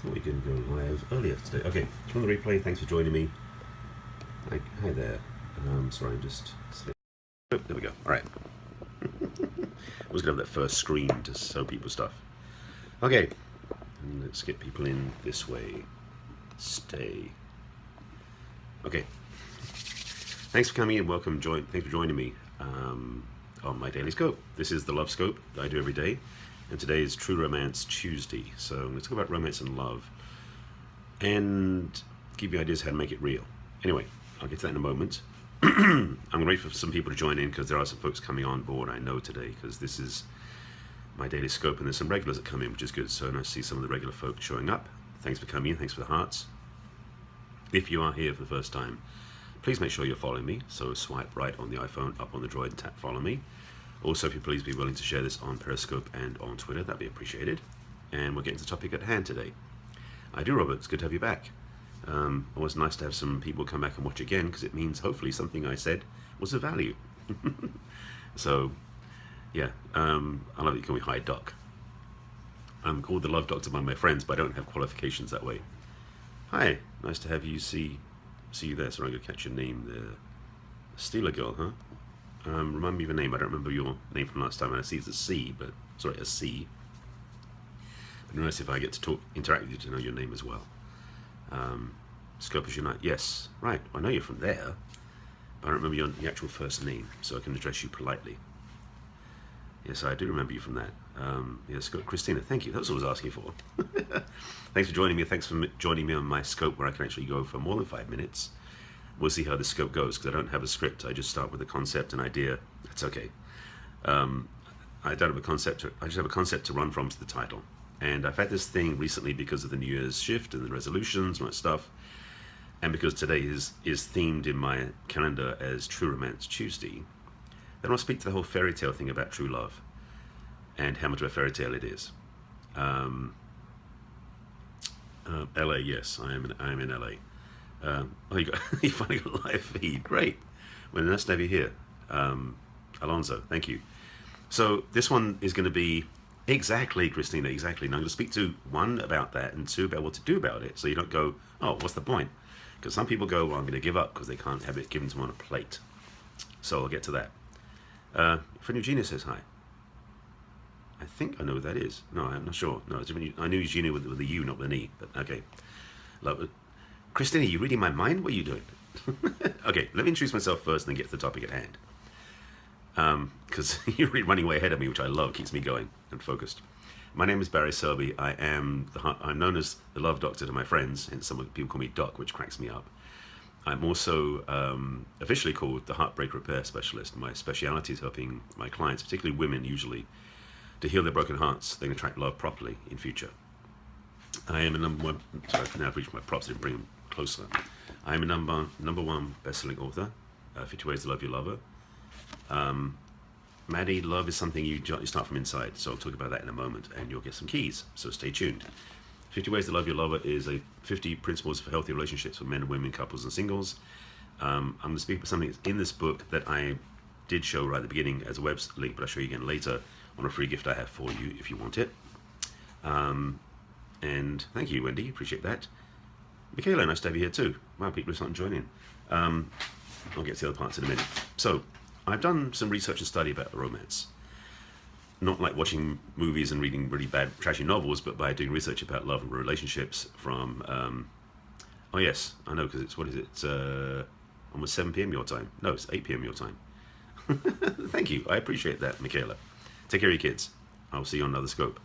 Thought we could go live earlier today. Okay, from the replay, thanks for joining me. Hi there. Sorry, I'm just... Oh, there we go. All right. I was going to have that first screen to show people stuff. Okay, and let's get people in this way. Stay. Okay. Thanks for coming in. Welcome. Thanks for joining me on my daily scope. This is the Love Scope that I do every day. And today is True Romance Tuesday. So let's talk about romance and love and give you ideas how to make it real. Anyway, I'll get to that in a moment. I'm going to wait for some people to join in because there are some folks coming on board, I know, today, because this is my daily scope and there's some regulars that come in, which is good. So I see some of the regular folks showing up. Thanks for coming in. Thanks for the hearts. If you are here for the first time, please make sure you're following me. So swipe right on the iPhone, up on the Droid, and tap follow me. Also, if you please be willing to share this on Periscope and on Twitter, that'd be appreciated. And we'll get into the topic at hand today. I do, Robert. It's good to have you back. Always nice to have some people come back and watch again because it means hopefully something I said was of value. So, yeah, I love that you call me Hi Doc. I'm called the Love Doctor by my friends, but I don't have qualifications that way. Hi, nice to have you. See you there. Sorry, I'm going to catch your name there. Steeler Girl, huh? Remind me of your name. I don't remember your name from last time. I see it's a C, but sorry, a C. But notice if I get to interact with you to know your name as well. Scope as Unite. Yes, right. I know you're from there, but I don't remember your actual first name, so I can address you politely. Yes, I do remember you from that. Yes, Christina, thank you. That's what I was asking for. Thanks for joining me. Thanks for joining me on my scope where I can actually go for more than 5 minutes. We'll see how the scope goes because I don't have a script. I just start with a concept, an idea. That's okay. I don't have a concept. I just have a concept to run from to the title. And I've had this thing recently because of the New Year's shift and the resolutions and all that stuff. And because today is themed in my calendar as True Romance Tuesday, then I'll speak to the whole fairy tale thing about true love and how much of a fairy tale it is. LA, yes, I am in LA. Oh, you finally got a live feed. Great. Well, nice to have you here. Alonzo, thank you. So this one is going to be exactly, Christina, exactly. And I'm going to speak to one about that and two about what to do about it. So you don't go, oh, what's the point? Because some people go, well, I'm going to give up because they can't have it given to them on a plate. So I'll get to that. Friend Eugenia says hi. I think I know what that is. No, I'm not sure. No, I knew Eugenia with the U, not with an E. But okay. Love it. Christina, you reading my mind? What are you doing? Okay, let me introduce myself first and then get to the topic at hand. Because you're running way ahead of me, which I love, keeps me going and focused. My name is Barry Selby. I'm known as the Love Doctor to my friends, and some people call me Doc, which cracks me up. I'm also officially called the Heartbreak Repair Specialist. My speciality is helping my clients, particularly women usually, to heal their broken hearts. They can attract love properly in future. I am a number one. Sorry, now I've reached my props and bring them closer. I am a number one best-selling author. 50 Ways to Love Your Lover. Maddie, love is something you start from inside. So I'll talk about that in a moment, and you'll get some keys. So stay tuned. 50 Ways to Love Your Lover is a 50 principles for healthy relationships for men and women, couples and singles. I'm going to speak about something that's in this book that I did show right at the beginning as a web link, but I'll show you again later on a free gift I have for you if you want it. And thank you, Wendy. Appreciate that. Michaela, nice to have you here too. Wow, people are starting to join in. I'll get to the other parts in a minute. So, I've done some research and study about romance. Not like watching movies and reading really bad, trashy novels, but by doing research about love and relationships from... oh yes, I know, because what is it? It's almost 7 p.m. your time. No, it's 8 p.m. your time. Thank you. I appreciate that, Michaela. Take care of your kids. I'll see you on another scope.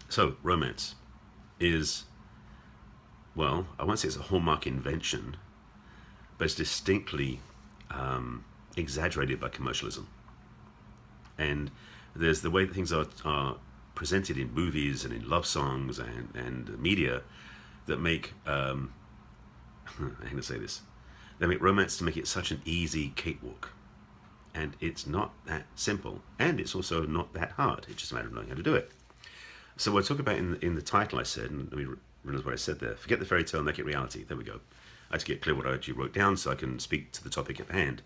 So, romance is, well, I won't say it's a hallmark invention, but it's distinctly exaggerated by commercialism. And there's the way that things are presented in movies and in love songs and media that make, I hate to say this, they make romance to make it such an easy cakewalk. And it's not that simple. And it's also not that hard. It's just a matter of knowing how to do it. So what I talk about in the title I said, and let me realize what I said there, forget the fairy tale, make it reality. There we go. I had to get clear what I actually wrote down so I can speak to the topic at hand.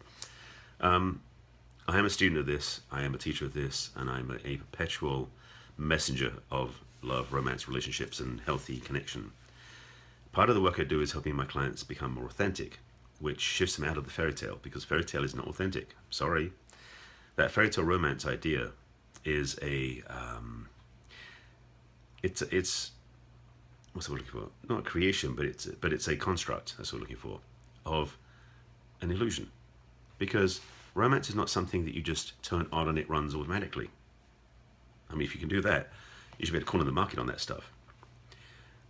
I am a student of this, I am a teacher of this, and I'm a perpetual messenger of love, romance, relationships, and healthy connection. Part of the work I do is helping my clients become more authentic, which shifts them out of the fairy tale, because fairy tale is not authentic. Sorry. That fairy tale romance idea is it's what's we're looking for? Not a creation, but it's a construct. That's what we're looking for, of an illusion, because romance is not something that you just turn on and it runs automatically. I mean, if you can do that, you should be able to corner the market on that stuff.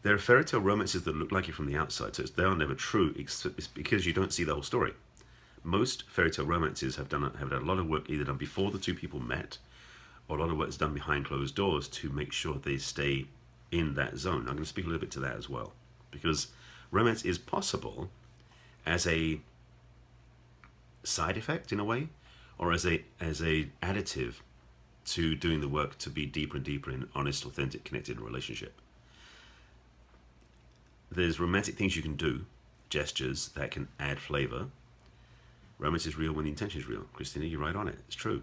There are fairy tale romances that look like it from the outside, so they are never true. It's because you don't see the whole story. Most fairy tale romances have done a lot of work either done before the two people met, or a lot of work is done behind closed doors to make sure they stay in that zone. I'm going to speak a little bit to that as well, because romance is possible as a side effect in a way, or as a additive to doing the work to be deeper and deeper in honest, authentic, connected relationship. There's romantic things you can do, gestures that can add flavor. Romance is real when the intention is real. Christina, you're right on it. It's true.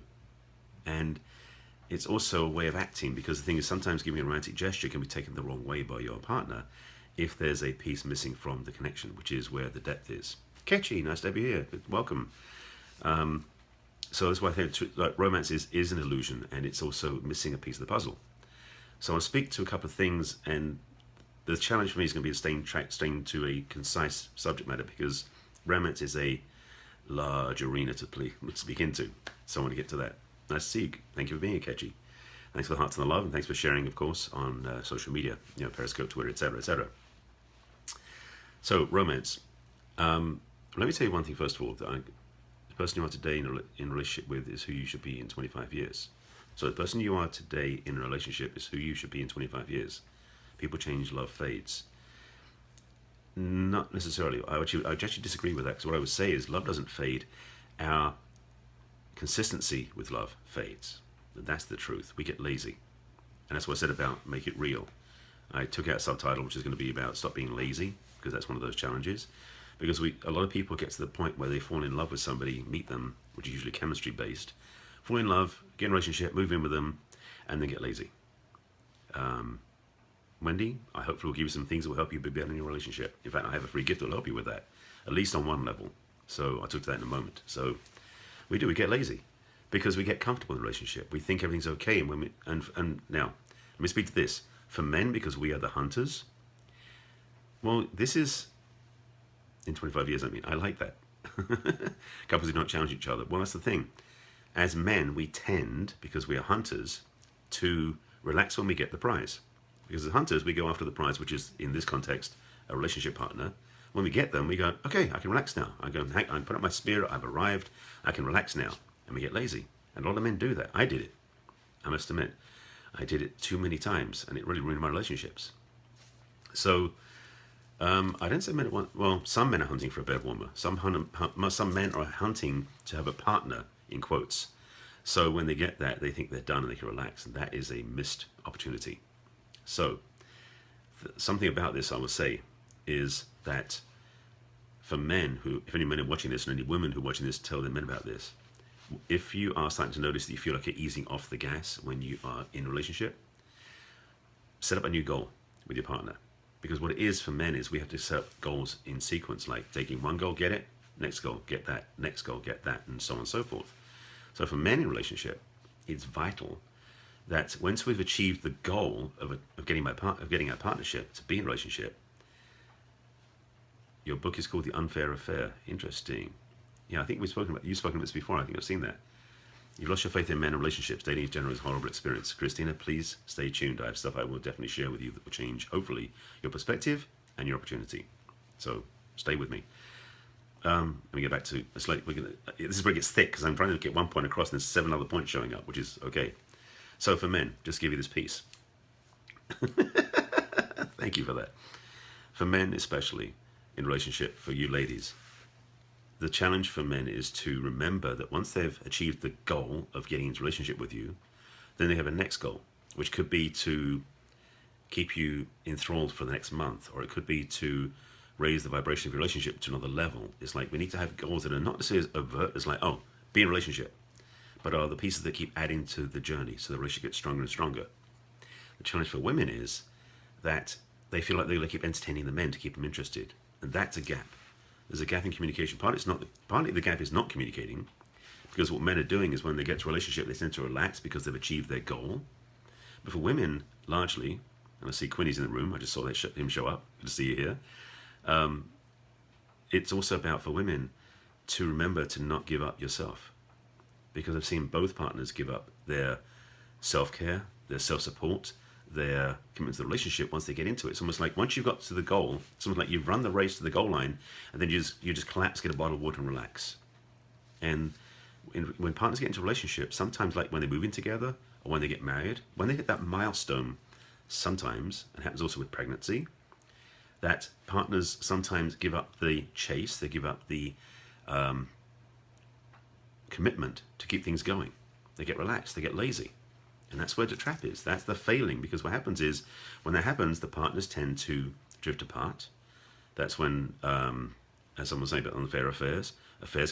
And it's also a way of acting, because the thing is, sometimes giving a romantic gesture can be taken the wrong way by your partner if there's a piece missing from the connection, which is where the depth is. Ketchy, nice to have you here. Welcome. So that's why I think romance is an illusion, and it's also missing a piece of the puzzle. So I'll speak to a couple of things, and the challenge for me is going to be staying to a concise subject matter, because romance is a large arena to speak into. So I want to get to that. Nice to see you. Thank you for being here, Ketchy. Thanks for the hearts and the love, and thanks for sharing, of course, on social media, Periscope, Twitter, etc., etc. So, romance. Let me tell you one thing first of all. The person you are today in a relationship with is who you should be in 25 years. So the person you are today in a relationship is who you should be in 25 years. People change, love fades. Not necessarily. I would actually disagree with that, because what I would say is love doesn't fade. Our consistency with love fades. That's the truth. We get lazy. And that's what I said about make it real. I took out a subtitle which is going to be about stop being lazy, because that's one of those challenges. Because a lot of people get to the point where they fall in love with somebody, meet them, which is usually chemistry based, fall in love, get in a relationship, move in with them, and then get lazy. Wendy, I hopefully will give you some things that will help you be better in your relationship. In fact, I have a free gift that will help you with that, at least on one level. So I'll talk to that in a moment. So we get lazy because we get comfortable in a relationship. We think everything's okay. And now, let me speak to this. For men, because we are the hunters, well, this is, in 25 years, I like that. Couples who don't challenge each other. Well, that's the thing. As men, we tend, because we are hunters, to relax when we get the prize. Because as hunters, we go after the prize, which is, in this context, a relationship partner. When we get them, we go, okay, I can relax now. I put up my spear, I've arrived, I can relax now. And we get lazy. And a lot of men do that. I did it. I must admit. I did it too many times, and it really ruined my relationships. So, I don't say men want, well, some men are hunting for a bed warmer. Some men are hunting to have a partner, in quotes. So when they get that, they think they're done and they can relax, and that is a missed opportunity. So, something about this I will say is that for men who, if any men are watching this, and any women who are watching this, tell their men about this. If you are starting to notice that you feel like you're easing off the gas when you are in a relationship, set up a new goal with your partner. Because what it is for men is we have to set up goals in sequence, like taking one goal, get it, next goal, get that, next goal, get that, and so on and so forth. So for men in a relationship, it's vital that once we've achieved the goal of getting our partnership to be in a relationship, your book is called The Unfair Affair. Interesting. Yeah, I think you've spoken about this before. I think I've seen that. You've lost your faith in men and relationships. Dating in general is a horrible experience. Christina, please stay tuned. I have stuff I will definitely share with you that will change, hopefully, your perspective and your opportunity. So stay with me. Let me get back to this is where it gets thick, because I'm trying to get one point across and there's 7 other points showing up, which is okay. So for men, just give you this piece. Thank you for that. For men especially, in relationship, for you ladies, the challenge for men is to remember that once they've achieved the goal of getting into a relationship with you, then they have a next goal, which could be to keep you enthralled for the next month, or it could be to raise the vibration of your relationship to another level. It's like we need to have goals that are not necessarily as overt as like, oh, be in a relationship, but are the pieces that keep adding to the journey so the relationship gets stronger and stronger. The challenge for women is that they feel like they keep entertaining the men to keep them interested, and that's a gap. There's a gap in communication. Partly the gap is not communicating, because what men are doing is when they get to a relationship, they tend to relax because they've achieved their goal. But for women, largely, and I see Quinny's in the room, I just saw him show up, good to see you here. It's also about, for women, to remember to not give up yourself. Because I've seen both partners give up their self-care, their self-support, their commitment to the relationship once they get into it. It's almost like once you've got to the goal, it's almost like you've run the race to the goal line, and then you just collapse, get a bottle of water and relax. And when partners get into a relationship, sometimes like when they move in together or when they get married, when they hit that milestone, sometimes, and happens also with pregnancy, that partners sometimes give up the chase, they give up the commitment to keep things going. They get relaxed, they get lazy. And that's where the trap is. That's the failing, because what happens is, when that happens, the partners tend to drift apart. That's when, as someone was saying about unfair affairs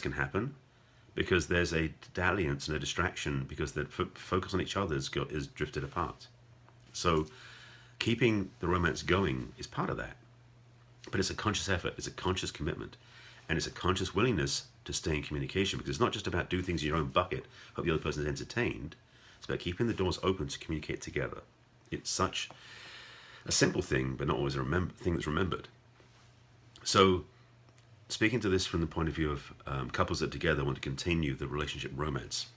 can happen, because there's a dalliance and a distraction, because the focus on each other is drifted apart. So keeping the romance going is part of that. But it's a conscious effort, it's a conscious commitment, and it's a conscious willingness to stay in communication, because it's not just about do things in your own bucket, hope the other person is entertained. It's about keeping the doors open to communicate together. It's such a simple thing, but not always a thing that's remembered. So, speaking to this from the point of view of couples that together want to continue the relationship romance,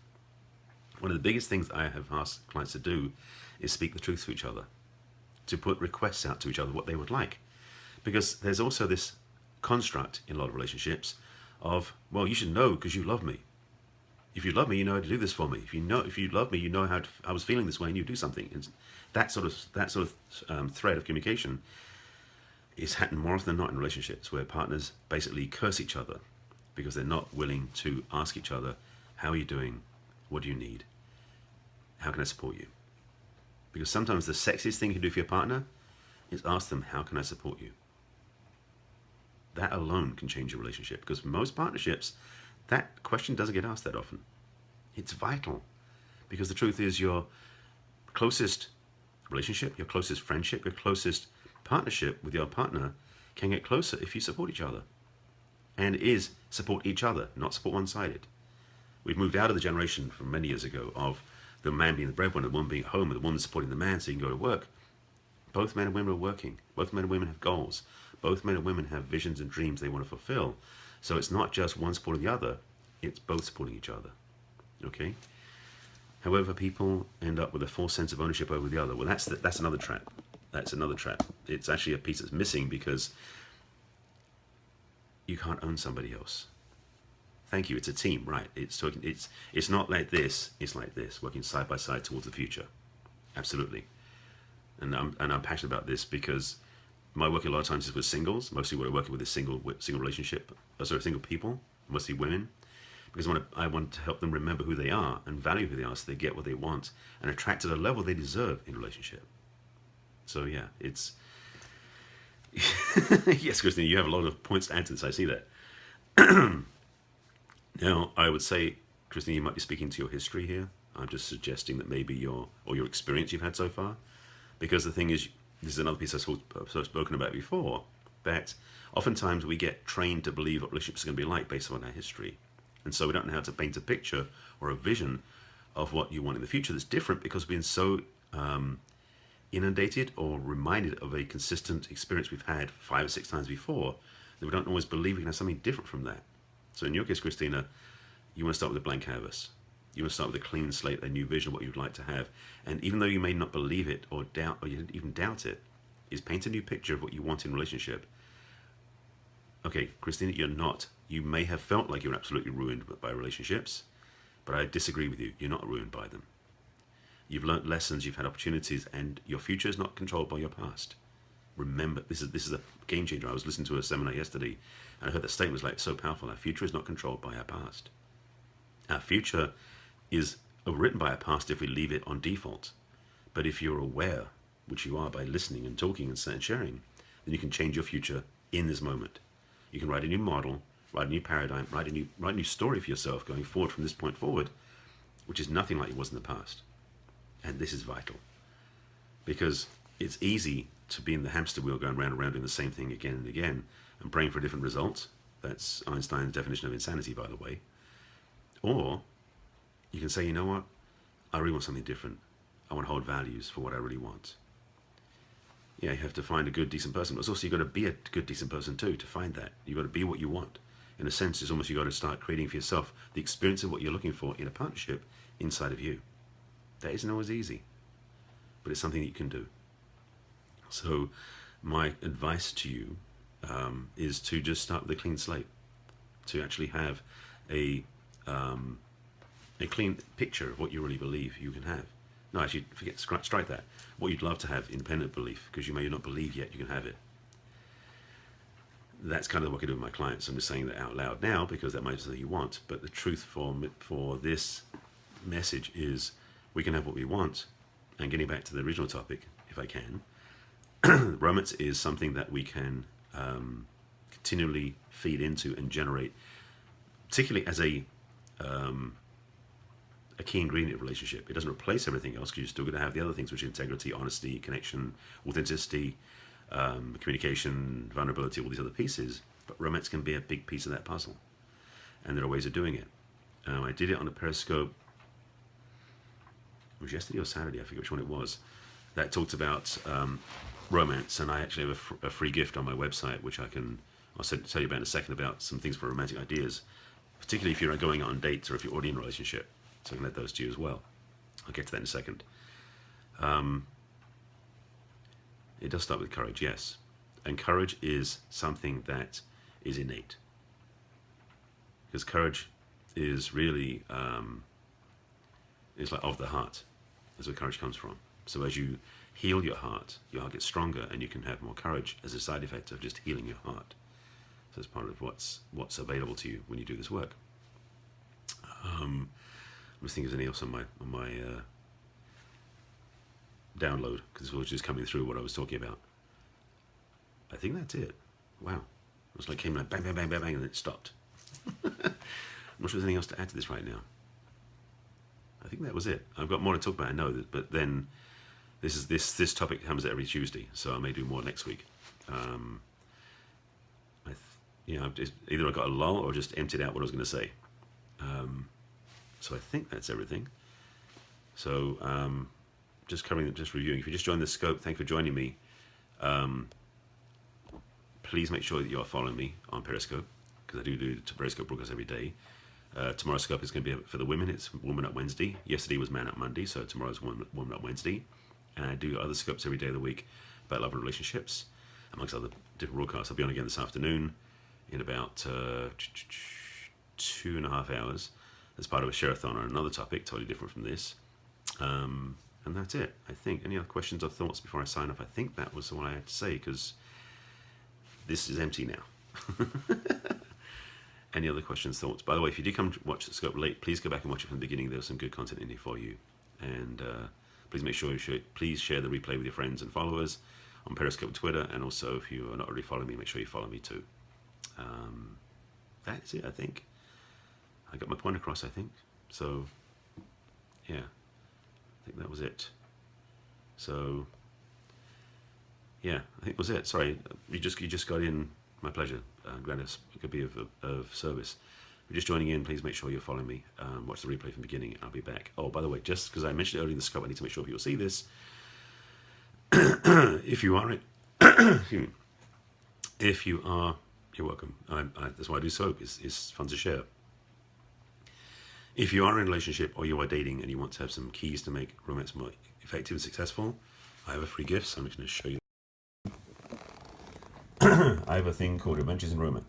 one of the biggest things I have asked clients to do is speak the truth to each other, to put requests out to each other, what they would like. Because there's also this construct in a lot of relationships of, well, you should know because you love me. If you love me, you know how to do this for me. If you love me, you know how I was feeling this way, and you do something. And that sort of thread of communication is happening more often than not in relationships, where partners basically curse each other because they're not willing to ask each other, how are you doing? What do you need? How can I support you? Because sometimes the sexiest thing you can do for your partner is ask them, how can I support you? That alone can change your relationship, because for most partnerships, that question doesn't get asked that often. It's vital, because the truth is your closest relationship, your closest friendship, your closest partnership with your partner can get closer if you support each other. And is support each other, not support one-sided. We've moved out of the generation from many years ago of the man being the breadwinner, the woman being at home, and the woman supporting the man so he can go to work. Both men and women are working. Both men and women have goals. Both men and women have visions and dreams they want to fulfill. So it's not just one supporting the other, it's both supporting each other. Okay? However, people end up with a false sense of ownership over the other. Well, that's another trap. That's another trap. It's actually a piece that's missing, because you can't own somebody else. Thank you. It's a team, right? It's not like this. It's like this, working side by side towards the future. Absolutely. And I'm passionate about this, because my work a lot of times is with singles. Mostly what I work with is single relationship, single people, mostly women, because I want to help them remember who they are and value who they are, so they get what they want and attract to the level they deserve in a relationship. So yeah, it's yes, Christine, you have a lot of points to add to this. I see that. Now, I would say, Christine, you might be speaking to your history here. I'm just suggesting that maybe your experience you've had so far, because the thing is, this is another piece I've spoken about before, that oftentimes we get trained to believe what relationships are going to be like based on our history. And so we don't know how to paint a picture or a vision of what you want in the future that's different, because we've been so inundated or reminded of a consistent experience we've had 5 or 6 times before, that we don't always believe we can have something different from that. So in your case, Christina, you want to start with a blank canvas. You want to start with a clean slate, a new vision of what you'd like to have. And even though you may not believe it or doubt, or you even doubt it, is paint a new picture of what you want in a relationship. Okay, Christina, you're not. You may have felt like you're absolutely ruined by relationships, but I disagree with you. You're not ruined by them. You've learnt lessons, you've had opportunities, and your future is not controlled by your past. Remember, this is a game changer. I was listening to a seminar yesterday, and I heard that statement was like so powerful. Our future is not controlled by our past. Our future is overwritten by our past if we leave it on default. But if you're aware, which you are by listening and talking and sharing, then you can change your future in this moment. You can write a new model, write a new paradigm, write a new story for yourself going forward from this point forward, which is nothing like it was in the past. And this is vital. because it's easy to be in the hamster wheel going round and round doing the same thing again and again and praying for a different result. That's Einstein's definition of insanity, by the way. Or you can say, you know what, I really want something different. I want to hold values for what I really want. Yeah, you have to find a good, decent person, but it's also you've got to be a good, decent person too to find that. You've got to be what you want. In a sense, it's almost you've got to start creating for yourself the experience of what you're looking for in a partnership inside of you. That isn't always easy, but it's something that you can do. So my advice to you is to just start with a clean slate, to actually have a clean picture of what you really believe you can have. No, actually, strike that. What you'd love to have, independent belief, because you may not believe yet you can have it. That's kind of what I do with my clients. I'm just saying that out loud now because that might be something you want. But the truth for this message is we can have what we want. And getting back to the original topic, if I can, romance is something that we can continually feed into and generate, particularly as a key ingredient of relationship. It doesn't replace everything else because you're still going to have the other things, which are integrity, honesty, connection, authenticity, communication, vulnerability, all these other pieces. But romance can be a big piece of that puzzle. And there are ways of doing it. I did it on a Periscope. It was yesterday or Saturday, I forget which one it was. That talked about romance, and I actually have a free gift on my website, which I'll tell you about in a second, about some things for romantic ideas, particularly if you're going on dates or if you're already in a relationship. So I can let those to you as well. I'll get to that in a second. It does start with courage, yes. And courage is something that is innate. Because courage is really, it's like of the heart. That's where courage comes from. So as you heal your heart gets stronger and you can have more courage as a side effect of just healing your heart. So it's part of what's available to you when you do this work. I'm just thinking if there's anything else on my download, because it was just coming through what I was talking about. I think that's it. Wow. It was like came like bang, bang, bang, bang, bang, and then it stopped. I'm not sure there's anything else to add to this right now. I think that was it. I've got more to talk about, I know that, but then this topic comes every Tuesday, so I may do more next week. Either I got a lull or just emptied out what I was going to say. So I think that's everything. So just reviewing. If you just joined the scope, thank you for joining me. Please make sure that you are following me on Periscope, because I do Periscope broadcasts every day. Tomorrow's scope is going to be for the women. It's Woman Up Wednesday. Yesterday was Man Up Monday, so tomorrow's Woman Up Wednesday. And I do other scopes every day of the week about love and relationships, amongst other different broadcasts. I'll be on again this afternoon in about 2.5 hours as part of a share-a-thon on another topic, totally different from this. And that's it, I think. Any other questions or thoughts before I sign off? I think that was all I had to say, because this is empty now. Any other questions, thoughts? By the way, if you do come watch the scope late, please go back and watch it from the beginning. There's some good content in here for you. And please make sure please share the replay with your friends and followers on Periscope and Twitter. And also, if you are not already following me, make sure you follow me too. That's it, I think. I got my point across, I think. So, yeah, I think that was it. So, yeah, I think that was it. Sorry, you just got in. My pleasure. Glad it could be of service. If you're just joining in, please make sure you're following me. Watch the replay from the beginning. I'll be back. Oh, by the way, just because I mentioned it earlier in the scope, I need to make sure people see this. If you are, you're welcome. That's why I do soap. It's fun to share. If you are in a relationship or you are dating and you want to have some keys to make romance more effective and successful, I have a free gift, so I'm just going to show you. I have a thing called Adventures in Romance.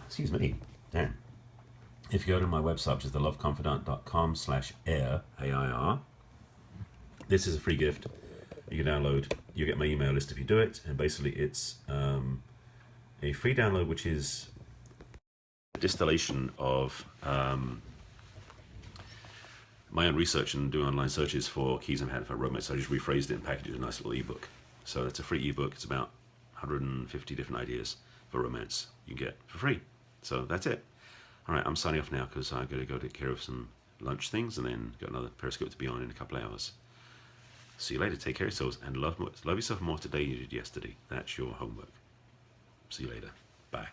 Excuse me. Damn. If you go to my website, which is theloveconfidant.com/air, AIR, this is a free gift you can download. You get my email list if you do it, and basically it's a free download, which is a distillation of my own research and doing online searches for keys I've had for romance. So I just rephrased it and packaged it in a nice little ebook. So it's a free ebook. It's about 150 different ideas for romance you can get for free. So that's it. All right, I'm signing off now because I've got to go take care of some lunch things and then got another Periscope to be on in a couple of hours. See you later. Take care of yourselves and love yourself more today than you did yesterday. That's your homework. See you later. Bye.